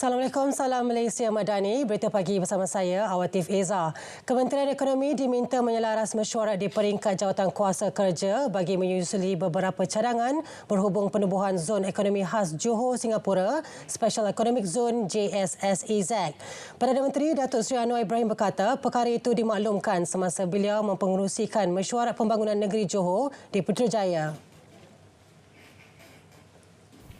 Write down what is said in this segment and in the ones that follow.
Assalamualaikum, salam Malaysia Madani. Berita pagi bersama saya, Awatif Eza. Kementerian Ekonomi diminta menyelaras mesyuarat di peringkat jawatan kuasa kerja bagi menyusuli beberapa cadangan berhubung penubuhan zon ekonomi khas Johor, Singapura, Special Economic Zone JSSEZ. Perdana Menteri Datuk Seri Anwar Ibrahim berkata perkara itu dimaklumkan semasa beliau mempengerusikan mesyuarat pembangunan negeri Johor di Putrajaya.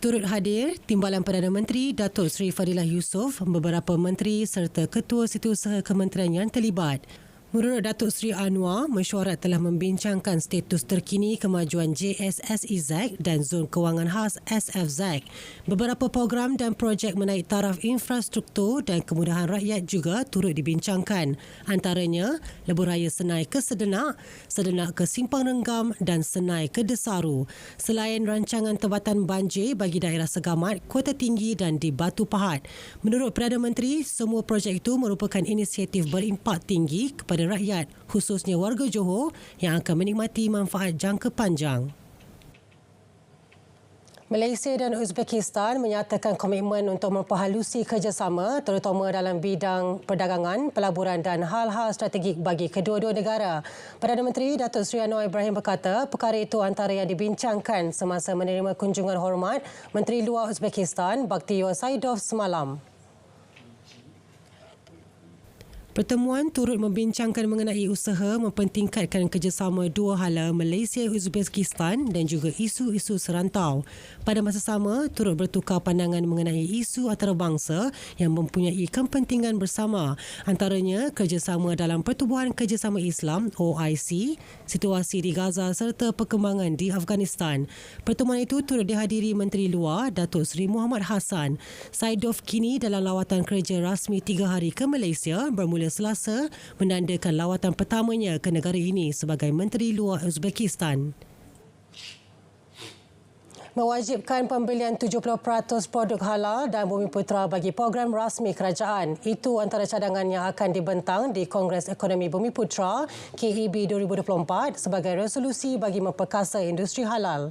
Turut hadir Timbalan Perdana Menteri Datuk Seri Fadilah Yusof, beberapa menteri serta ketua setiausaha kementerian yang terlibat. Menurut Datuk Seri Anwar, mesyuarat telah membincangkan status terkini kemajuan JSSEZ dan Zon Kewangan Khas SFZ. Beberapa program dan projek menaik taraf infrastruktur dan kemudahan rakyat juga turut dibincangkan. Antaranya, Lebuh Raya Senai ke Sedenak, Sedenak ke Simpang Renggam dan Senai ke Desaru. Selain rancangan tempatan banjir bagi daerah Segamat, Kota Tinggi dan di Batu Pahat. Menurut Perdana Menteri, semua projek itu merupakan inisiatif berimpak tinggi kepada rakyat, khususnya warga Johor yang akan menikmati manfaat jangka panjang. Malaysia dan Uzbekistan menyatakan komitmen untuk memperhalusi kerjasama terutama dalam bidang perdagangan, pelaburan dan hal-hal strategik bagi kedua-dua negara. Perdana Menteri Datuk Seri Anwar Ibrahim berkata perkara itu antara yang dibincangkan semasa menerima kunjungan hormat Menteri Luar Uzbekistan Bakhtiyor Saidov semalam. Pertemuan turut membincangkan mengenai usaha mempentingkatkan kerjasama dua hala Malaysia-Uzbekistan dan juga isu-isu serantau. Pada masa sama, turut bertukar pandangan mengenai isu antarabangsa yang mempunyai kepentingan bersama, antaranya kerjasama dalam Pertubuhan Kerjasama Islam OIC, situasi di Gaza serta perkembangan di Afghanistan. Pertemuan itu turut dihadiri Menteri Luar Datuk Seri Muhammad Hassan. Saidov kini dalam lawatan kerja rasmi 3 hari ke Malaysia bermula Selasa menandakan lawatan pertamanya ke negara ini sebagai Menteri Luar Uzbekistan. Mewajibkan pembelian 70% produk halal dan Bumiputera bagi program rasmi kerajaan. Itu antara cadangan yang akan dibentang di Kongres Ekonomi Bumiputera KEB 2024 sebagai resolusi bagi memperkasa industri halal.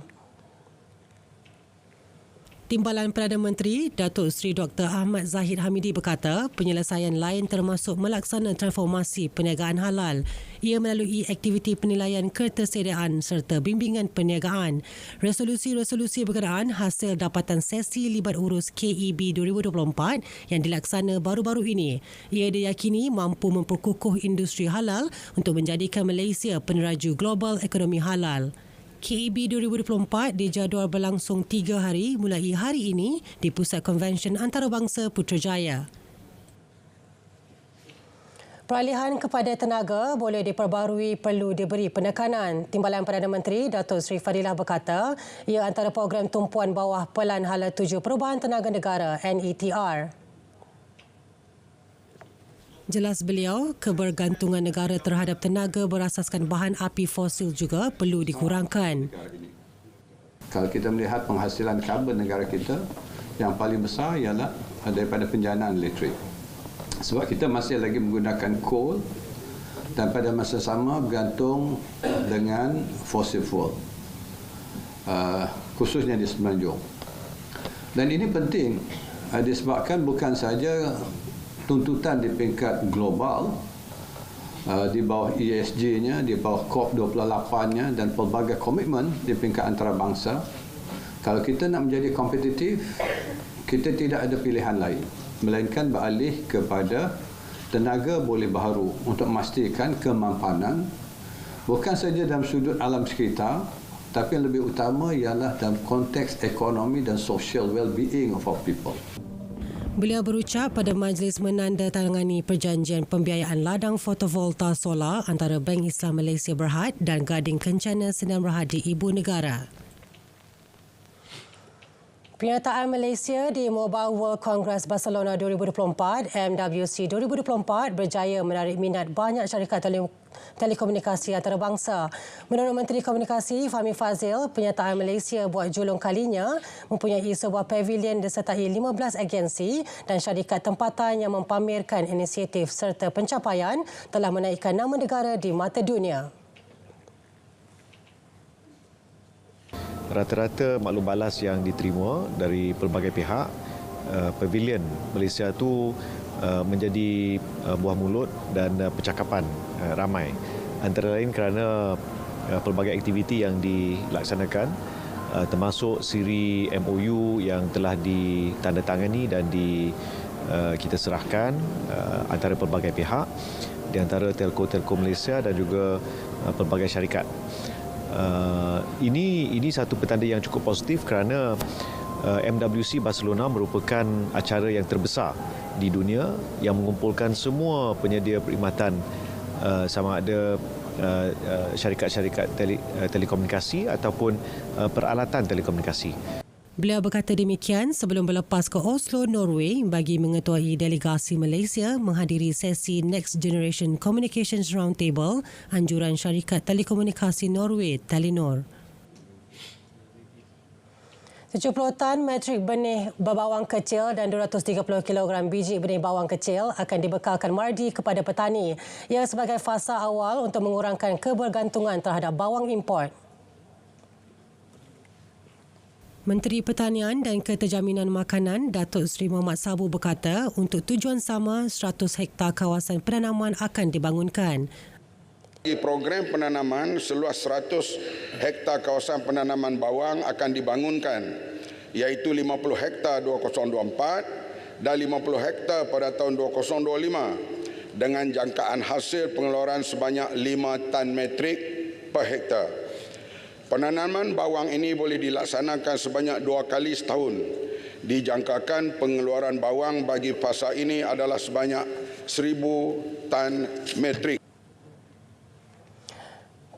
Timbalan Perdana Menteri Datuk Seri Dr. Ahmad Zahid Hamidi berkata penyelesaian lain termasuk melaksana transformasi perniagaan halal. Ia melalui aktiviti penilaian ketersediaan serta bimbingan perniagaan. Resolusi-resolusi berkenaan hasil dapatan sesi libat urus KEB 2024 yang dilaksana baru-baru ini. Ia diyakini mampu memperkukuh industri halal untuk menjadikan Malaysia peneraju global ekonomi halal. KEB 2024 dijadual berlangsung 3 hari mulai hari ini di Pusat Konvensyen Antarabangsa Putrajaya. Peralihan kepada tenaga boleh diperbarui perlu diberi penekanan. Timbalan Perdana Menteri Datuk Seri Fadilah berkata ia antara program tumpuan bawah Pelan Hala 7 Perubahan Tenaga Negara NETR. Jelas beliau, kebergantungan negara terhadap tenaga berasaskan bahan api fosil juga perlu dikurangkan. Kalau kita melihat penghasilan karbon negara kita, yang paling besar ialah daripada penjanaan elektrik. Sebab kita masih lagi menggunakan coal dan pada masa sama bergantung dengan fossil fuel, khususnya di Semenanjung. Dan ini penting disebabkan bukan saja tuntutan di peringkat global di bawah ESG-nya, di bawah COP28-nya dan pelbagai komitmen di peringkat antarabangsa. Kalau kita nak menjadi kompetitif, kita tidak ada pilihan lain melainkan beralih kepada tenaga boleh baharu untuk memastikan kemampanan bukan saja dalam sudut alam sekitar tapi yang lebih utama ialah dalam konteks ekonomi dan social well-being of our people. Beliau berucap pada majlis menandatangani perjanjian pembiayaan ladang fotovoltaik solar antara Bank Islam Malaysia Berhad dan Gading Kencana Sdn Bhd di Ibu Negara. Penyertaan Malaysia di Mobile World Congress Barcelona 2024 MWC 2024 berjaya menarik minat banyak syarikat telekomunikasi antarabangsa. Menurut Menteri Komunikasi Fahmi Fazil, penyertaan Malaysia buat julung kalinya mempunyai sebuah pavilion disertai 15 agensi dan syarikat tempatan yang mempamerkan inisiatif serta pencapaian telah menaikkan nama negara di mata dunia. Rata-rata maklum balas yang diterima dari pelbagai pihak pavilion Malaysia tu menjadi buah mulut dan percakapan ramai. Antara lain kerana pelbagai aktiviti yang dilaksanakan, termasuk siri MOU yang telah ditandatangani dan kita serahkan antara pelbagai pihak, di antara Telco Malaysia dan juga pelbagai syarikat. Ini satu petanda yang cukup positif kerana MWC Barcelona merupakan acara yang terbesar di dunia yang mengumpulkan semua penyedia perkhidmatan sama ada syarikat-syarikat telekomunikasi ataupun peralatan telekomunikasi. Beliau berkata demikian sebelum berlepas ke Oslo, Norway bagi mengetuai delegasi Malaysia menghadiri sesi Next Generation Communications Roundtable anjuran syarikat telekomunikasi Norway, Telenor. 70 tan metrik benih bawang kecil dan 230 kg biji benih bawang kecil akan dibekalkan Mardi kepada petani. Ia sebagai fasa awal untuk mengurangkan kebergantungan terhadap bawang import. Menteri Pertanian dan Keterjaminan Makanan Datuk Seri Mohamad Sabu berkata untuk tujuan sama 100 hektar kawasan penanaman akan dibangunkan. Program penanaman seluas 100 hektar kawasan penanaman bawang akan dibangunkan, iaitu 50 hektar 2024 dan 50 hektar pada tahun 2025 dengan jangkaan hasil pengeluaran sebanyak 5 tan metrik per hektar. Penanaman bawang ini boleh dilaksanakan sebanyak 2 kali setahun. Dijangkakan pengeluaran bawang bagi fasa ini adalah sebanyak 1,000 tan metrik.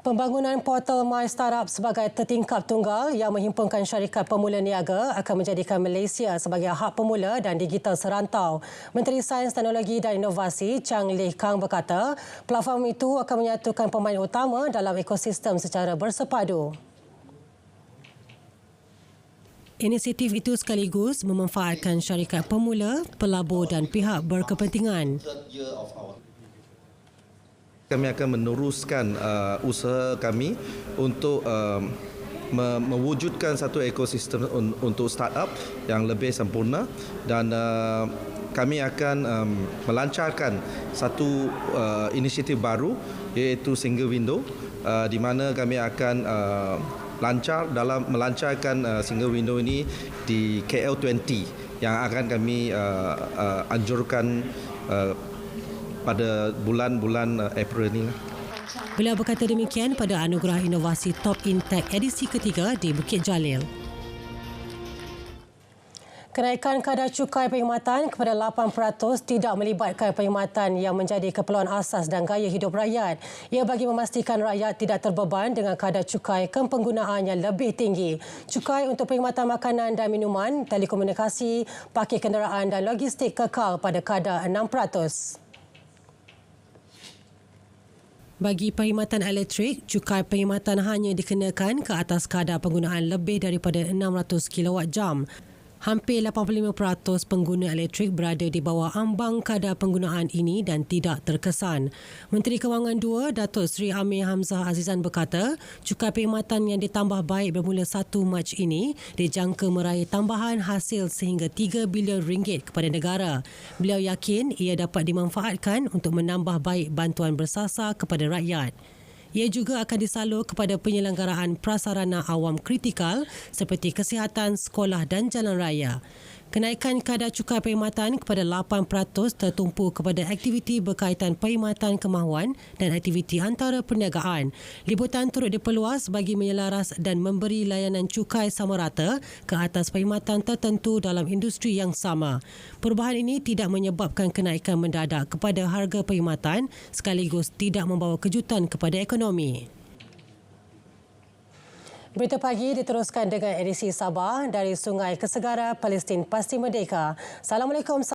Pembangunan portal My Startup sebagai tertingkap tunggal yang menghimpunkan syarikat pemula niaga akan menjadikan Malaysia sebagai hub pemula dan digital serantau. Menteri Sains, Teknologi dan Inovasi Chang Leh Kang berkata, platform itu akan menyatukan pemain utama dalam ekosistem secara bersepadu. Inisiatif itu sekaligus memanfaatkan syarikat pemula, pelabur dan pihak berkepentingan. Kami akan meneruskan usaha kami untuk mewujudkan satu ekosistem untuk startup yang lebih sempurna dan kami akan melancarkan satu inisiatif baru iaitu single window di mana kami akan lancar dalam melancarkan single window ini di KL20 yang akan kami anjurkan pada bulan-bulan April ini. Beliau berkata demikian pada Anugerah Inovasi Top Intech edisi ketiga di Bukit Jalil. Kenaikan kadar cukai perkhidmatan kepada 8% tidak melibatkan perkhidmatan yang menjadi keperluan asas dan gaya hidup rakyat. Ia bagi memastikan rakyat tidak terbeban dengan kadar cukai kepenggunaan yang lebih tinggi. Cukai untuk perkhidmatan makanan dan minuman, telekomunikasi, parkir kenderaan dan logistik kekal pada kadar 6%. Bagi perkhidmatan elektrik, cukai perkhidmatan hanya dikenakan ke atas kadar penggunaan lebih daripada 600 kWj. Hampir 85% pengguna elektrik berada di bawah ambang kadar penggunaan ini dan tidak terkesan. Menteri Kewangan II, Datuk Seri Amir Hamzah Azizan berkata, cukai perkhidmatan yang ditambah baik bermula 1 Mac ini dijangka meraih tambahan hasil sehingga RM3 bilion kepada negara. Beliau yakin ia dapat dimanfaatkan untuk menambah baik bantuan bersasar kepada rakyat. Ia juga akan disalur kepada penyelenggaraan prasarana awam kritikal seperti kesihatan, sekolah dan jalan raya. Kenaikan kadar cukai perkhidmatan kepada 8% tertumpu kepada aktiviti berkaitan perkhidmatan kemahuan dan aktiviti antara perniagaan. Liputan turut diperluas bagi menyelaras dan memberi layanan cukai sama rata ke atas perkhidmatan tertentu dalam industri yang sama. Perubahan ini tidak menyebabkan kenaikan mendadak kepada harga perkhidmatan sekaligus tidak membawa kejutan kepada ekonomi. Berita pagi diteruskan dengan edisi Sabah dari Sungai Kesegara, Palestin Pasti Merdeka. Assalamualaikum.